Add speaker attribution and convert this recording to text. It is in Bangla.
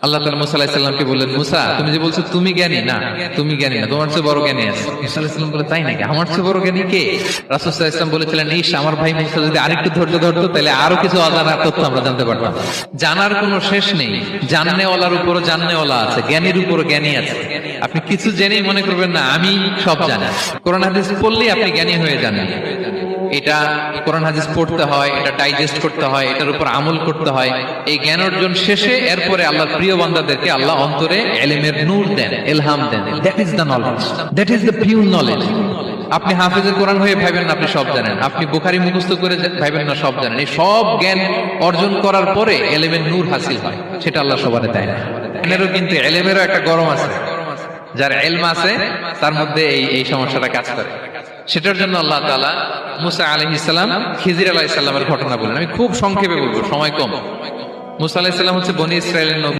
Speaker 1: আল্লাহ তাআলা মুসা আলাইহিস সালামকে বললেন, মুসা তুমি যে বলছো তুমি জ্ঞানী, না তুমি জ্ঞানী না, তোমার চেয়ে বড় জ্ঞানী আছে। মুসা আলাইহিস সালাম বলে, তাই নাকি? আমার চেয়ে বড় জ্ঞানী কে? রাসূল সাল্লাল্লাহু আলাইহি ওয়াসাল্লাম বলেছিলেন, ইস আমার ভাই মুসা যদি আরেকটু ধৈর্য ধরতো তাহলে আরো কিছু অজানা তথ্য আমরা জানতে পারতাম। জানার কোনো শেষ নেই, জাননেওয়ালার উপরও জাননেওয়ালা আছে, জ্ঞানীর উপরও জ্ঞানী আছে। আপনি কিছু জেনেই মনে করবেন না আমি সব জানি। কোরআন হাদিস পড়লেই আপনি জ্ঞানী হয়ে যান। এটা কোরআন হাদিস পড়তে হয়, এটা ডাইজেস্ট করতে হয়, এটার উপর আমল করতে হয়। এই জ্ঞান অর্জন শেষে এরপরে আল্লাহর প্রিয় বান্দাদেরকে আল্লাহ অন্তরে ইলমের নূর দেন, ইলহাম দেন। That is the knowledge, that is the pure knowledge. আপনি হাফেজে কোরআন হয়ে ভাবেন না আপনি সব জানেন, আপনি বুখারী মুখস্থ করে ভাবেন না সব জানেন। এই সব জ্ঞান অর্জন করার পরে ইলমের নূর হাসিল হয়, সেটা আল্লাহ সবার দেয় না। জ্ঞানেরও কিন্তু ইলমেরও একটা গরম আছে, যার ইলম আছে তার মধ্যে এই সমস্যাটা কাজ করে। সেটার জন্য আল্লাহ তাআলা মুসা আলাইহিস সালাম, খিজির আলাইহিস সালামের ঘটনা বলেন। আমি খুব সংক্ষেপে বলবো, সময় কম। মুসা আলাইহিস সালাম হচ্ছে বনি ইসরাইলের নবী।